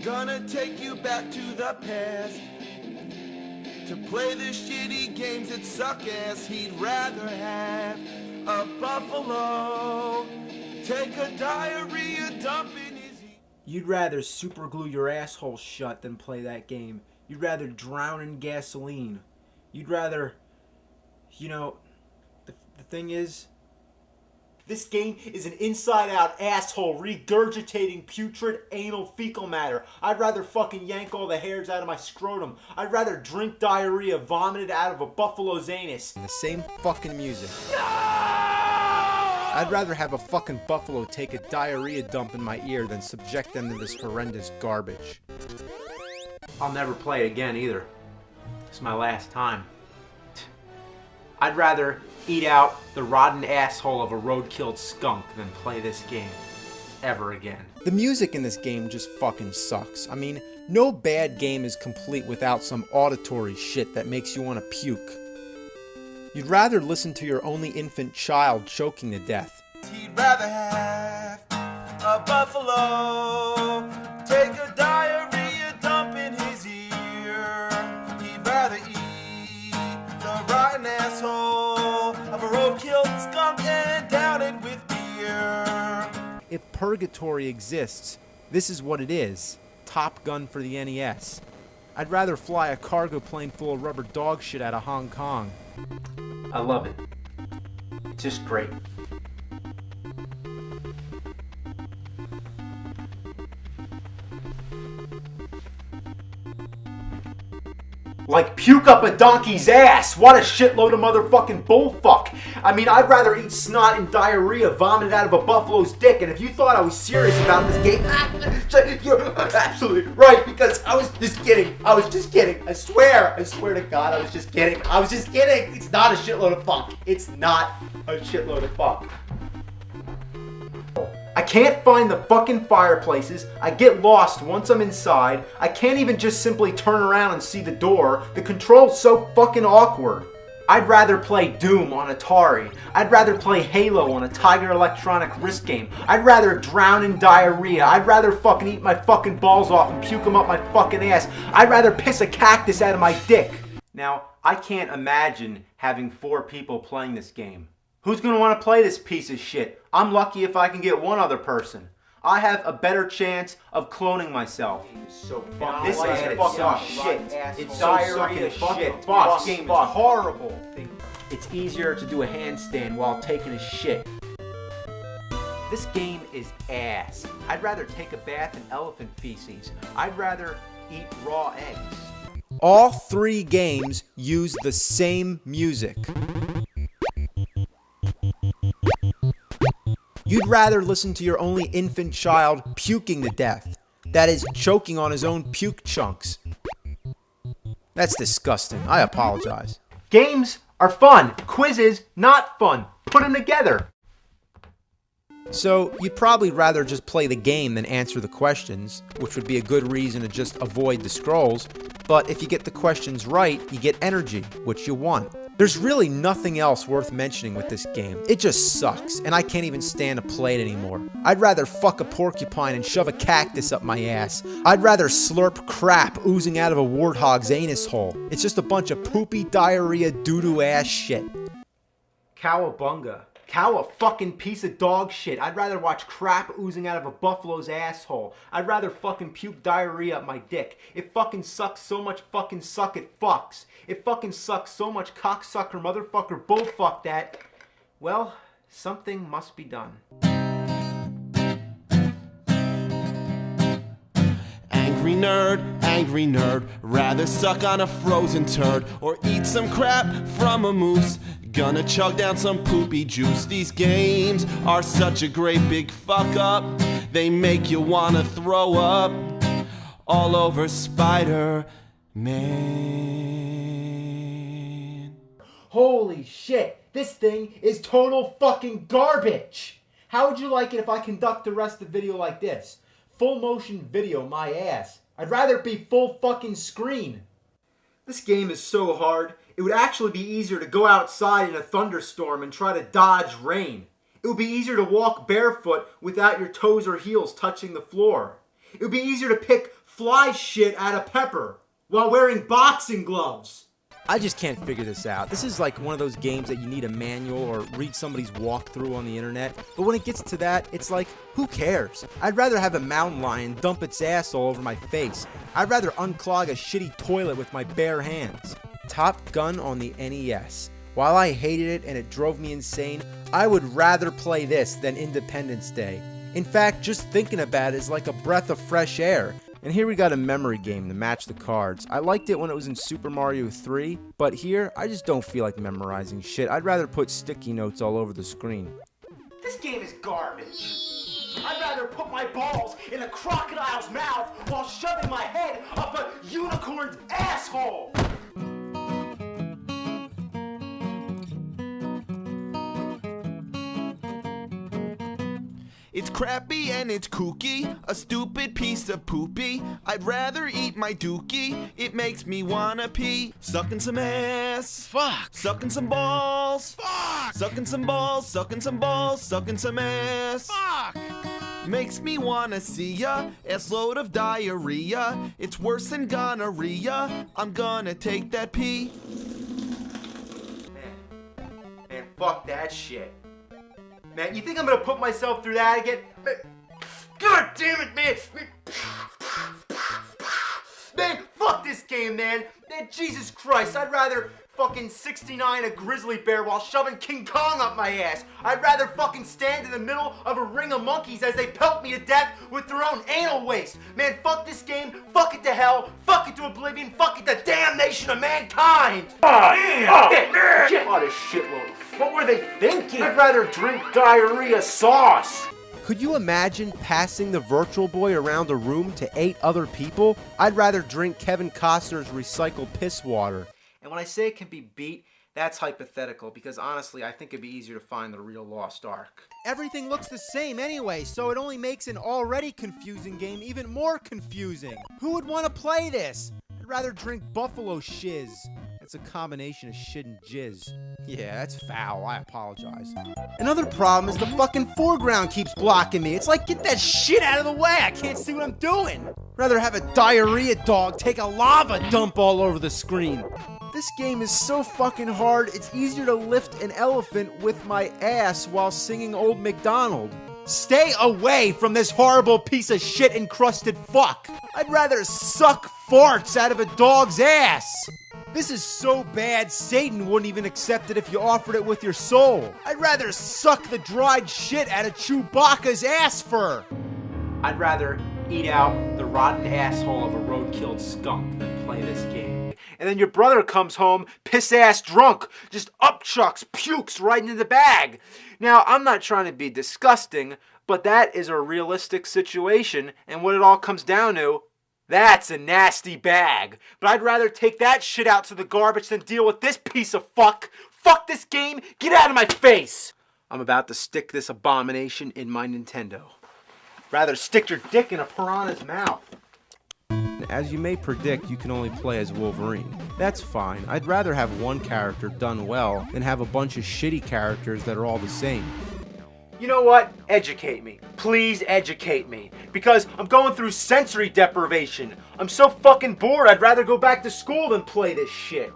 Gonna take you back to the past to play the shitty games that suck ass. He'd rather have a buffalo take a diarrhea dump in his... You'd rather super glue your asshole shut than play that game. You'd rather drown in gasoline. You'd rather, you know, the thing is, this game is an inside-out asshole regurgitating putrid anal fecal matter. I'd rather fucking yank all the hairs out of my scrotum. I'd rather drink diarrhea vomited out of a buffalo's anus. The same fucking music. No! I'd rather have a fucking buffalo take a diarrhea dump in my ear than subject them to this horrendous garbage. I'll never play it again either. It's my last time. I'd rather eat out the rotten asshole of a road-killed skunk than play this game ever again. The music in this game just fucking sucks. I mean, no bad game is complete without some auditory shit that makes you want to puke. You'd rather listen to your only infant child choking to death. He'd rather have a buffalo take a diarrhea dump in his ear. He'd rather eat the rotten asshole of a road-killed skunk and down it with beer. If purgatory exists, this is what it is. Top Gun for the NES. I'd rather fly a cargo plane full of rubber dog shit out of Hong Kong. I love it. It's just great. Like puke up a donkey's ass! What a shitload of motherfucking bullfuck! I mean, I'd rather eat snot and diarrhea vomited out of a buffalo's dick, and if you thought I was serious about this game, you're absolutely right, because I was just kidding. I was just kidding. I swear to God, I was just kidding. I was just kidding! It's not a shitload of fuck. It's not a shitload of fuck. I can't find the fucking fireplaces. I get lost once I'm inside. I can't even just simply turn around and see the door. The control's so fucking awkward. I'd rather play Doom on Atari. I'd rather play Halo on a Tiger Electronic wrist game. I'd rather drown in diarrhea. I'd rather fucking eat my fucking balls off and puke them up my fucking ass. I'd rather piss a cactus out of my dick. Now, I can't imagine having 4 people playing this game. Who's gonna want to play this piece of shit? I'm lucky if I can get one other person. I have a better chance of cloning myself. So fucking this is fucking shit. It's so sucking shit. This game is horrible. It's easier to do a handstand while taking a shit. This game is ass. I'd rather take a bath in elephant feces. I'd rather eat raw eggs. All 3 games use the same music. You'd rather listen to your only infant child puking to death. That is, choking on his own puke chunks. That's disgusting. I apologize. Games are fun. Quizzes, not fun. Put them together. So, you'd probably rather just play the game than answer the questions, which would be a good reason to just avoid the scrolls. But if you get the questions right, you get energy, which you want. There's really nothing else worth mentioning with this game. It just sucks, and I can't even stand to play it anymore. I'd rather fuck a porcupine and shove a cactus up my ass. I'd rather slurp crap oozing out of a warthog's anus hole. It's just a bunch of poopy diarrhea doo-doo ass shit. Cowabunga. Cow a fucking piece of dog shit. I'd rather watch crap oozing out of a buffalo's asshole. I'd rather fucking puke diarrhea up my dick. It fucking sucks so much fucking suck it fucks. It fucking sucks so much cocksucker motherfucker bullfuck that, well, something must be done. Angry nerd, rather suck on a frozen turd or eat some crap from a moose. Gonna chug down some poopy juice. These games are such a great big fuck up. They make you wanna throw up all over Spider-Man. Holy shit, this thing is total fucking garbage. How would you like it if I conduct the rest of the video like this? Full motion video, my ass. I'd rather it be full fucking screen. This game is so hard, it would actually be easier to go outside in a thunderstorm and try to dodge rain. It would be easier to walk barefoot without your toes or heels touching the floor. It would be easier to pick fly shit out of pepper while wearing boxing gloves. I just can't figure this out. This is like one of those games that you need a manual or read somebody's walkthrough on the internet. But when it gets to that, it's like, who cares? I'd rather have a mountain lion dump its ass all over my face. I'd rather unclog a shitty toilet with my bare hands. Top Gun on the NES. While I hated it and it drove me insane, I would rather play this than Independence Day. In fact, just thinking about it is like a breath of fresh air. And here we got a memory game to match the cards. I liked it when it was in Super Mario 3, but here, I just don't feel like memorizing shit. I'd rather put sticky notes all over the screen. This game is garbage. I'd rather put my balls in a crocodile's mouth while shoving my head up a unicorn's asshole. It's crappy and it's kooky, a stupid piece of poopy. I'd rather eat my dookie, it makes me wanna pee. Sucking some ass, fuck. Sucking some balls, fuck. Sucking some balls, sucking some balls, sucking some ass, fuck. Makes me wanna see ya, ass load of diarrhea. It's worse than gonorrhea, I'm gonna take that pee. Man, fuck that shit. Man, you think I'm gonna put myself through that again? Man, God damn it, man! Man, fuck this game, man! Man, Jesus Christ, I'd rather fucking 69 a grizzly bear while shoving King Kong up my ass. I'd rather fucking stand in the middle of a ring of monkeys as they pelt me to death with their own anal waste. Man, fuck this game, fuck it to hell, fuck it to oblivion, fuck it to damnation of mankind! Oh, man! Shit. What a shitload. What were they thinking? I'd rather drink diarrhea sauce. Could you imagine passing the Virtual Boy around a room to 8 other people? I'd rather drink Kevin Costner's recycled piss water. And when I say it can be beat, that's hypothetical, because honestly, I think it'd be easier to find the real Lost Ark. Everything looks the same anyway, so it only makes an already confusing game even more confusing. Who would want to play this? I'd rather drink buffalo shiz. It's a combination of shit and jizz. Yeah, that's foul. I apologize. Another problem is the fucking foreground keeps blocking me. It's like, get that shit out of the way. I can't see what I'm doing. Rather have a diarrhea dog take a lava dump all over the screen. This game is so fucking hard, it's easier to lift an elephant with my ass while singing Old MacDonald. Stay away from this horrible piece of shit encrusted fuck. I'd rather suck farts out of a dog's ass. This is so bad, Satan wouldn't even accept it if you offered it with your soul. I'd rather suck the dried shit out of Chewbacca's ass fur. I'd rather eat out the rotten asshole of a road-killed skunk than play this game. And then your brother comes home, piss-ass drunk, just upchucks, pukes right into the bag. Now, I'm not trying to be disgusting, but that is a realistic situation, and what it all comes down to, that's a nasty bag. But I'd rather take that shit out to the garbage than deal with this piece of fuck. Fuck this game, get out of my face! I'm about to stick this abomination in my Nintendo. Rather stick your dick in a piranha's mouth. As you may predict, you can only play as Wolverine. That's fine. I'd rather have one character done well than have a bunch of shitty characters that are all the same. You know what? Educate me. Please educate me. Because I'm going through sensory deprivation. I'm so fucking bored, I'd rather go back to school than play this shit.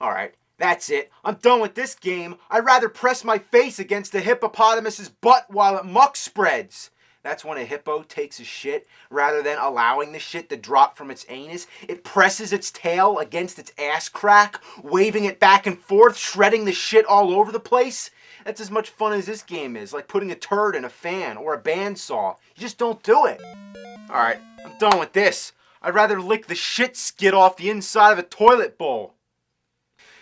Alright, that's it. I'm done with this game. I'd rather press my face against the hippopotamus's butt while it muck spreads. That's when a hippo takes a shit. Rather than allowing the shit to drop from its anus, it presses its tail against its ass crack, waving it back and forth, shredding the shit all over the place. That's as much fun as this game is, like putting a turd in a fan or a bandsaw. You just don't do it. Alright, I'm done with this. I'd rather lick the shit skid off the inside of a toilet bowl.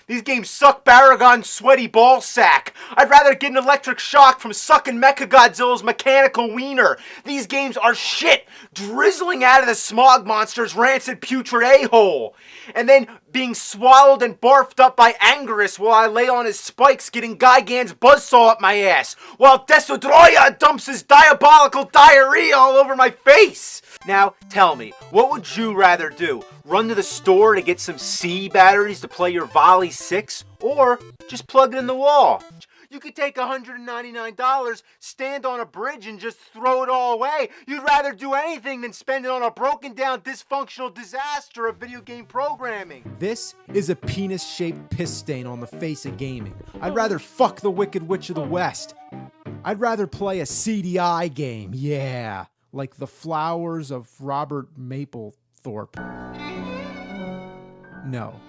These games suck Baragon's sweaty ball sack. I'd rather get an electric shock from sucking Mechagodzilla's mechanical wiener. These games are shit, drizzling out of the smog monster's rancid putrid a-hole. And then being swallowed and barfed up by Anguirus while I lay on his spikes getting Gigan's buzzsaw up my ass. While Desodroya dumps his diabolical diarrhea all over my face. Now, tell me, what would you rather do? Run to the store to get some C batteries to play your Volley 6? Or just plug it in the wall? You could take $199, stand on a bridge, and just throw it all away. You'd rather do anything than spend it on a broken down, dysfunctional disaster of video game programming. This is a penis-shaped piss stain on the face of gaming. I'd rather fuck the Wicked Witch of the West. I'd rather play a CDI game, yeah, like The Flowers of Robert Mapplethorpe. No,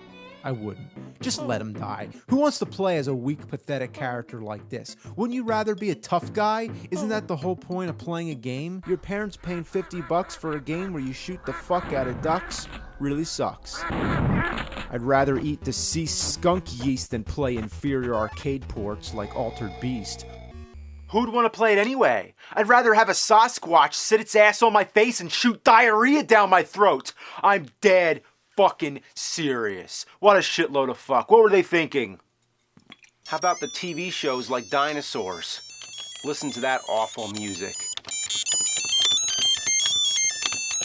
I wouldn't. Just let him die. Who wants to play as a weak, pathetic character like this? Wouldn't you rather be a tough guy? Isn't that the whole point of playing a game? Your parents paying $50 for a game where you shoot the fuck out of ducks? Really sucks. I'd rather eat deceased skunk yeast than play inferior arcade ports like Altered Beast. Who'd want to play it anyway? I'd rather have a Sasquatch sit its ass on my face and shoot diarrhea down my throat. I'm dead fucking serious. What a shitload of fuck. What were they thinking? How about the TV shows like Dinosaurs? Listen to that awful music.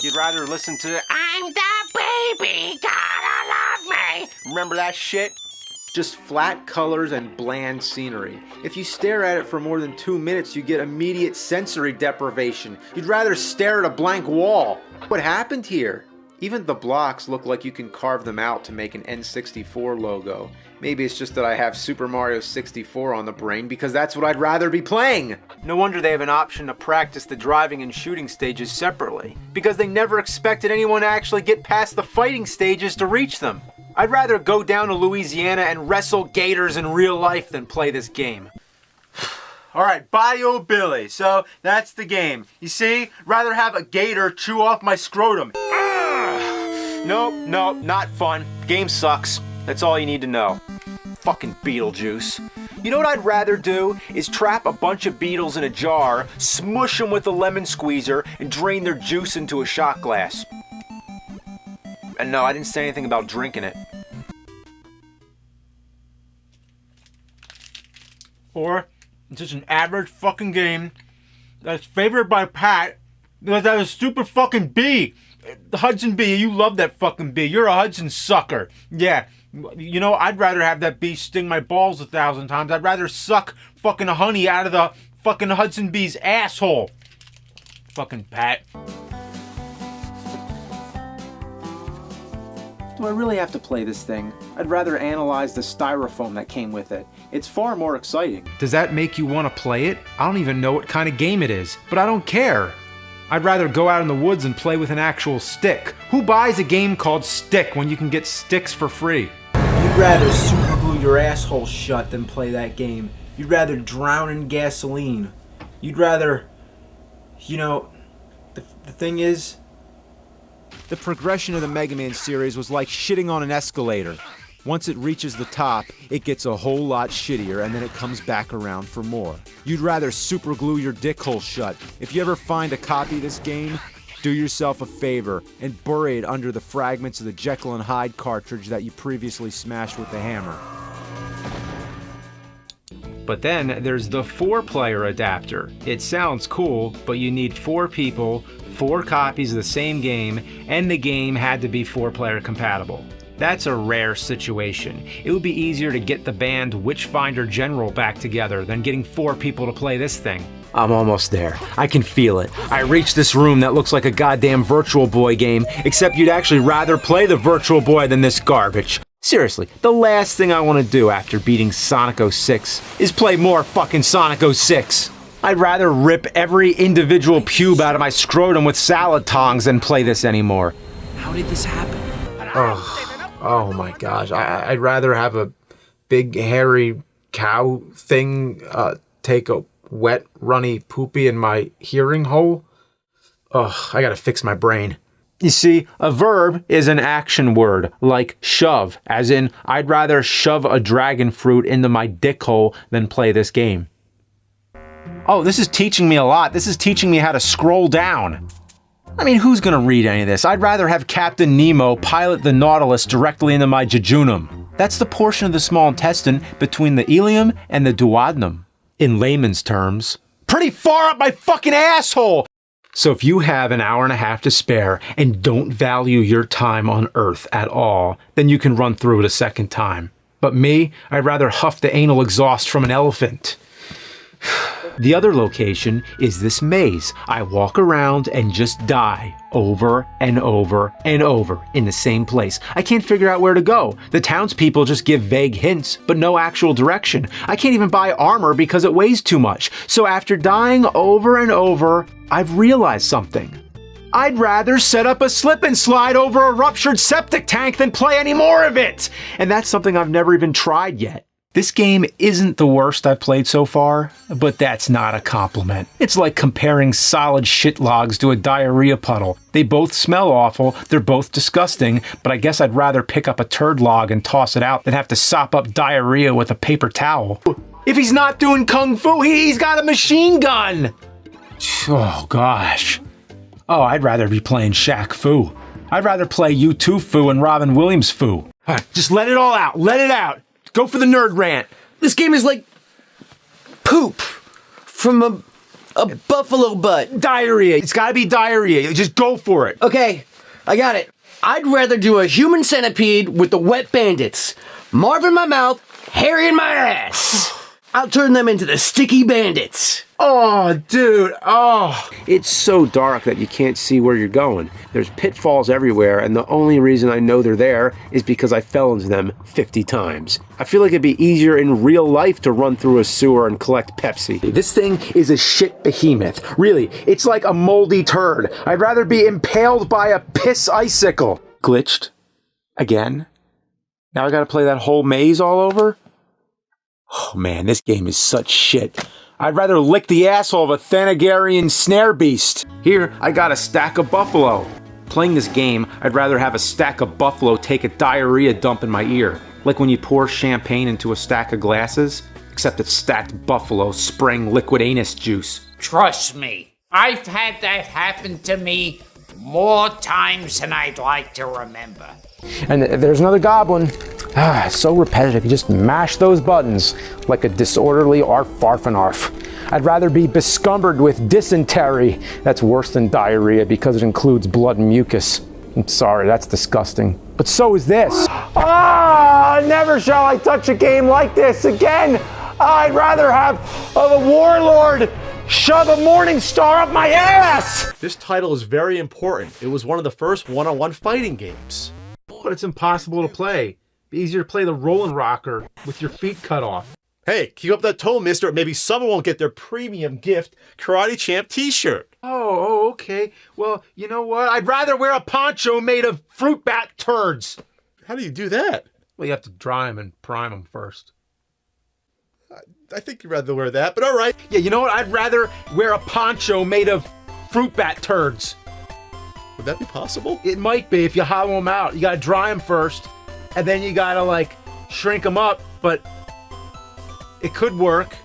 You'd rather listen to I'm the baby, gotta love me. Remember that shit? Just flat colors and bland scenery. If you stare at it for more than 2 minutes, you get immediate sensory deprivation. You'd rather stare at a blank wall. What happened here? Even the blocks look like you can carve them out to make an N64 logo. Maybe it's just that I have Super Mario 64 on the brain because that's what I'd rather be playing. No wonder they have an option to practice the driving and shooting stages separately, because they never expected anyone to actually get past the fighting stages to reach them. I'd rather go down to Louisiana and wrestle gators in real life than play this game. Alright, Bio Billy, so that's the game. You see, rather have a gator chew off my scrotum. Nope, not fun. Game sucks. That's all you need to know. Fucking Beetlejuice. You know what I'd rather do is trap a bunch of beetles in a jar, smush them with a lemon squeezer, and drain their juice into a shot glass. And no, I didn't say anything about drinking it. Or it's just an average fucking game that's favored by Pat because that was a stupid fucking bee. Hudson bee, you love that fucking bee. You're a Hudson sucker. Yeah, you know, I'd rather have that bee sting my balls 1,000 times. I'd rather suck fucking honey out of the fucking Hudson bee's asshole. Fucking Pat. Do I really have to play this thing? I'd rather analyze the styrofoam that came with it. It's far more exciting. Does that make you want to play it? I don't even know what kind of game it is, but I don't care. I'd rather go out in the woods and play with an actual stick. Who buys a game called Stick when you can get sticks for free? You'd rather super glue your asshole shut than play that game. You'd rather drown in gasoline. You'd rather... You know, the thing is... The progression of the Mega Man series was like shitting on an escalator. Once it reaches the top, it gets a whole lot shittier and then it comes back around for more. You'd rather super glue your dick hole shut. If you ever find a copy of this game, do yourself a favor and bury it under the fragments of the Jekyll and Hyde cartridge that you previously smashed with the hammer. But then there's the 4-player adapter. It sounds cool, but you need 4 people, 4 copies of the same game, and the game had to be 4-player compatible. That's a rare situation. It would be easier to get the band Witchfinder General back together than getting 4 people to play this thing. I'm almost there. I can feel it. I reached this room that looks like a goddamn Virtual Boy game, except you'd actually rather play the Virtual Boy than this garbage. Seriously, the last thing I want to do after beating Sonic 06 is play more fucking Sonic 06. I'd rather rip every individual pube out of my scrotum with salad tongs than play this anymore. How did this happen? Oh my gosh, I'd rather have a big hairy cow thing take a wet runny poopy in my hearing hole. Ugh, I gotta fix my brain. You see, a verb is an action word, like shove, as in, I'd rather shove a dragon fruit into my dick hole than play this game. Oh, this is teaching me a lot. This is teaching me how to scroll down. I mean, who's gonna read any of this? I'd rather have Captain Nemo pilot the Nautilus directly into my jejunum. That's the portion of the small intestine between the ileum and the duodenum. In layman's terms, pretty far up my fucking asshole! So if you have an hour and a half to spare and don't value your time on Earth at all, then you can run through it a second time. But me, I'd rather huff the anal exhaust from an elephant. The other location is this maze. I walk around and just die over and over and over in the same place. I can't figure out where to go. The townspeople just give vague hints, but no actual direction. I can't even buy armor because it weighs too much. So after dying over and over, I've realized something. I'd rather set up a slip and slide over a ruptured septic tank than play any more of it. And that's something I've never even tried yet. This game isn't the worst I've played so far, but that's not a compliment. It's like comparing solid shit logs to a diarrhea puddle. They both smell awful, they're both disgusting, but I guess I'd rather pick up a turd log and toss it out than have to sop up diarrhea with a paper towel. If he's not doing kung fu, he's got a machine gun! Oh gosh. Oh, I'd rather be playing Shaq Fu. I'd rather play U2 Fu and Robin Williams Fu. All right, just let it all out, let it out. Go for the nerd rant. This game is like poop from a buffalo butt. Diarrhea. It's gotta be diarrhea. Just go for it. Okay, I got it. I'd rather do a human centipede with the wet bandits. Marv in my mouth, hairy in my ass. I'll turn them into the sticky bandits. Oh, dude. Oh. It's so dark that you can't see where you're going. There's pitfalls everywhere, and the only reason I know they're there is because I fell into them 50 times. I feel like it'd be easier in real life to run through a sewer and collect Pepsi. This thing is a shit behemoth. Really, it's like a moldy turd. I'd rather be impaled by a piss icicle. Glitched? Again? Now I gotta play that whole maze all over? Oh man, this game is such shit. I'd rather lick the asshole of a Thanagarian snare beast. Here, I got a stack of buffalo. Playing this game, I'd rather have a stack of buffalo take a diarrhea dump in my ear. Like when you pour champagne into a stack of glasses, except it's stacked buffalo spraying liquid anus juice. Trust me, I've had that happen to me more times than I'd like to remember. And there's another goblin. Ah, so repetitive. You just mash those buttons like a disorderly arf farf and arf. I'd rather be bescumbered with dysentery. That's worse than diarrhea because it includes blood and mucus. I'm sorry, that's disgusting. But so is this. Ah, never shall I touch a game like this again. I'd rather have a warlord shove a morning star up my ass. This title is very important. It was one of the first one-on-one fighting games. But it's impossible to play. Be easier to play the Rollin' Rocker with your feet cut off. Hey, keep up that tone, mister. Maybe someone won't get their premium gift Karate Champ t-shirt. Oh, okay. Well, you know what? I'd rather wear a poncho made of fruit bat turds. How do you do that? Well, you have to dry them and prime them first. I think you'd rather wear that, but all right. Yeah, you know what? I'd rather wear a poncho made of fruit bat turds. Would that be possible? It might be if you hollow them out. You gotta dry them first, and then you gotta like shrink them up, but it could work.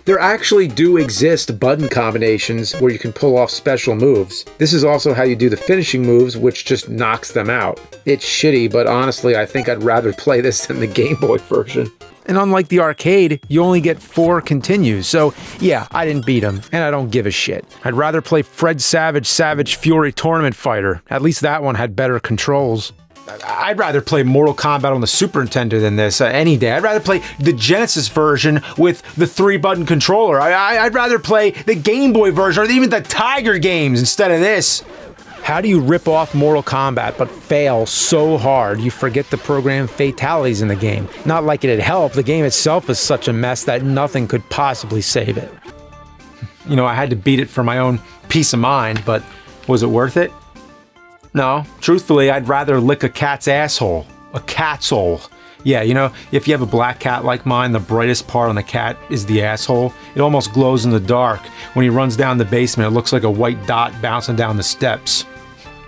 There actually do exist button combinations where you can pull off special moves. This is also how you do the finishing moves, which just knocks them out. It's shitty, but honestly, I think I'd rather play this than the Game Boy version. And unlike the arcade, you only get 4 continues, so yeah, I didn't beat him, and I don't give a shit. I'd rather play Fred Savage Savage Fury Tournament Fighter. At least that one had better controls. I'd rather play Mortal Kombat on the Super Nintendo than this any day. I'd rather play the Genesis version with the 3-button controller. I'd rather play the Game Boy version or even the Tiger games instead of this. How do you rip off Mortal Kombat but fail so hard you forget to program fatalities in the game? Not like it'd help, the game itself is such a mess that nothing could possibly save it. You know, I had to beat it for my own peace of mind, but was it worth it? No, truthfully, I'd rather lick a cat's asshole. A cat's hole. Yeah, you know, if you have a black cat like mine, the brightest part on the cat is the asshole. It almost glows in the dark. When he runs down the basement, it looks like a white dot bouncing down the steps.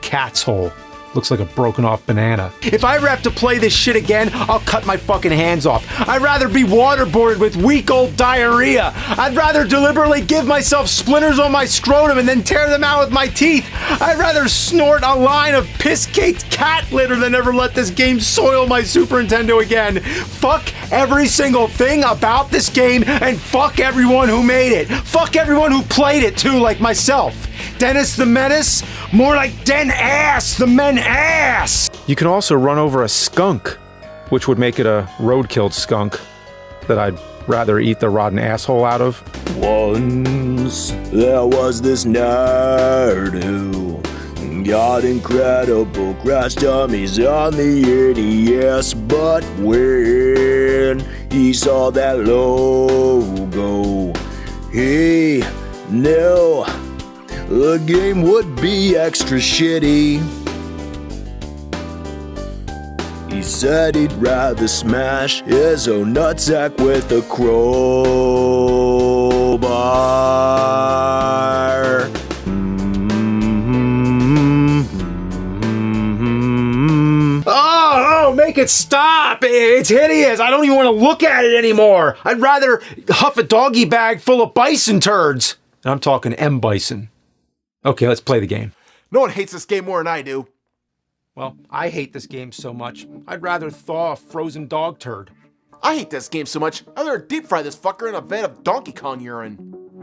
Cat's hole. Looks like a broken off banana. If I ever have to play this shit again, I'll cut my fucking hands off. I'd rather be waterboarded with weak old diarrhea. I'd rather deliberately give myself splinters on my scrotum and then tear them out with my teeth. I'd rather snort a line of piss-caked cat litter than ever let this game soil my Super Nintendo again. Fuck every single thing about this game and fuck everyone who made it. Fuck everyone who played it too, like myself. Dennis the Menace? More like Den Ass the Men Ass! You can also run over a skunk. which would make it a road-killed skunk that I'd rather eat the rotten asshole out of. Once there was this nerd who got incredible crash dummies on the NES, but when he saw that logo, he knew the game would be extra shitty. He said he'd rather smash his own nutsack with a crowbar. Oh, make it stop! It's hideous! I don't even want to look at it anymore! I'd rather huff a doggy bag full of bison turds! And I'm talking M. Bison. Okay, let's play the game. No one hates this game more than I do. Well, I hate this game so much, I'd rather thaw a frozen dog turd. I hate this game so much, I'd rather deep fry this fucker in a vat of Donkey Kong urine.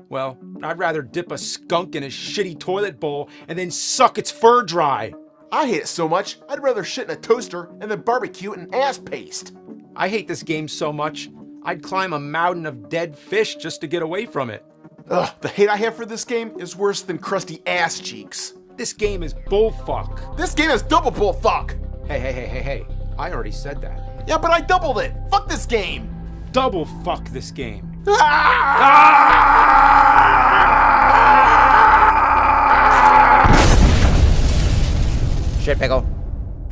Well, I'd rather dip a skunk in a shitty toilet bowl and then suck its fur dry. I hate it so much, I'd rather shit in a toaster and then barbecue it in ass paste. I hate this game so much, I'd climb a mountain of dead fish just to get away from it. Ugh, the hate I have for this game is worse than crusty ass cheeks. This game is bullfuck. This game is double bullfuck. Hey. I already said that. Yeah, but I doubled it. Fuck this game. Double fuck this game. Shit, pickle.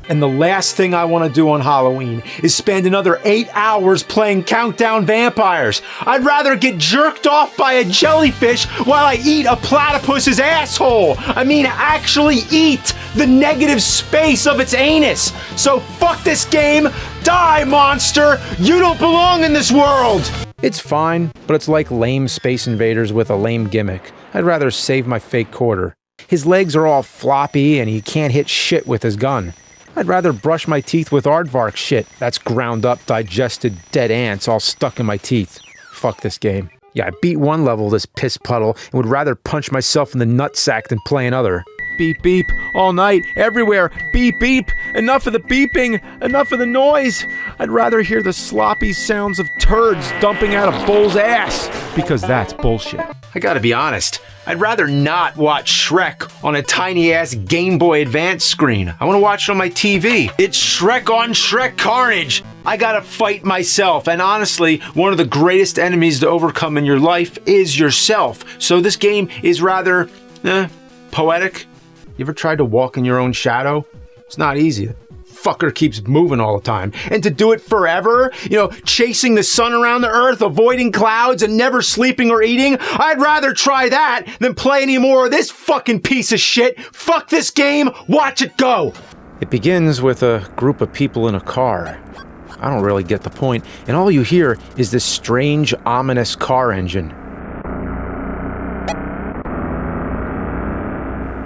And the last thing I want to do on Halloween is spend another 8 hours playing Countdown Vampires. I'd rather get jerked off by a jellyfish while I eat a platypus's asshole. I mean, actually eat the negative space of its anus. So fuck this game. Die, monster. You don't belong in this world. It's fine, but it's like lame Space Invaders with a lame gimmick. I'd rather save my fake quarter. His legs are all floppy and he can't hit shit with his gun. I'd rather brush my teeth with aardvark shit. That's ground up, digested dead ants all stuck in my teeth. Fuck this game. Yeah, I beat one level of this piss puddle and would rather punch myself in the nutsack than play another. Beep beep, all night, everywhere, beep beep. Enough of the beeping, enough of the noise. I'd rather hear the sloppy sounds of turds dumping out a bull's ass, because that's bullshit. I gotta be honest, I'd rather not watch Shrek on a tiny-ass Game Boy Advance screen. I want to watch it on my TV. It's Shrek on Shrek carnage. I gotta fight myself, and honestly, one of the greatest enemies to overcome in your life is yourself. So this game is rather, poetic. You ever tried to walk in your own shadow? It's not easy. Fucker keeps moving all the time. And to do it forever, chasing the sun around the earth, avoiding clouds, and never sleeping or eating, I'd rather try that than play any more of this fucking piece of shit. Fuck this game, watch it go. It begins with a group of people in a car. I don't really get the point, and all you hear is this strange, ominous car engine.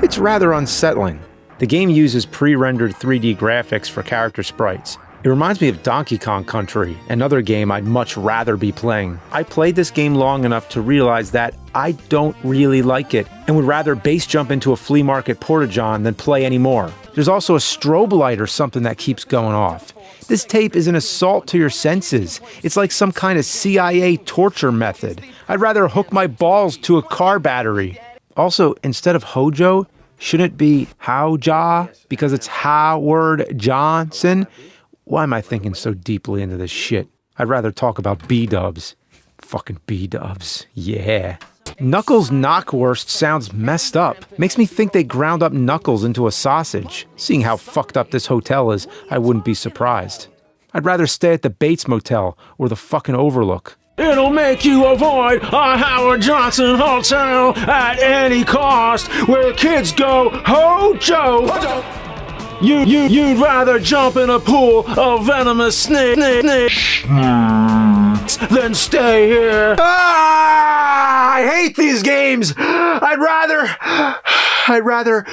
It's rather unsettling. The game uses pre-rendered 3D graphics for character sprites. It reminds me of Donkey Kong Country, another game I'd much rather be playing. I played this game long enough to realize that I don't really like it, and would rather base jump into a flea market porta-john than play anymore. There's also a strobe light or something that keeps going off. This tape is an assault to your senses. It's like some kind of CIA torture method. I'd rather hook my balls to a car battery. Also, instead of Hojo, shouldn't it be Howja? Because it's Howard Johnson? Why am I thinking so deeply into this shit? I'd rather talk about B-dubs. Fucking B-dubs. Yeah. Knuckles' knockwurst sounds messed up. Makes me think they ground up Knuckles into a sausage. Seeing how fucked up this hotel is, I wouldn't be surprised. I'd rather stay at the Bates Motel or the fucking Overlook. It'll make you avoid a Howard Johnson hotel at any cost, where kids go Hojo. You'd rather jump in a pool of venomous snakes than stay here. I hate these games. I'd rather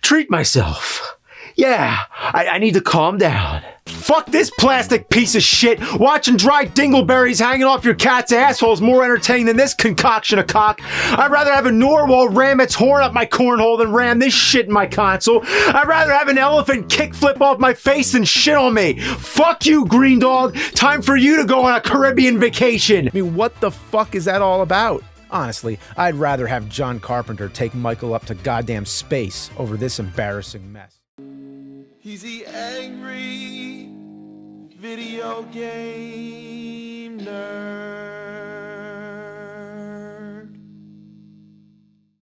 treat myself. Yeah, I need to calm down. Fuck this plastic piece of shit. Watching dry dingleberries hanging off your cat's asshole is more entertaining than this concoction of cock. I'd rather have a narwhal ram its horn up my cornhole than ram this shit in my console. I'd rather have an elephant kickflip off my face than shit on me. Fuck you, Greendog. Time for you to go on a Caribbean vacation. I mean, what the fuck is that all about? Honestly, I'd rather have John Carpenter take Michael up to goddamn space over this embarrassing mess. He's the angry video game nerd.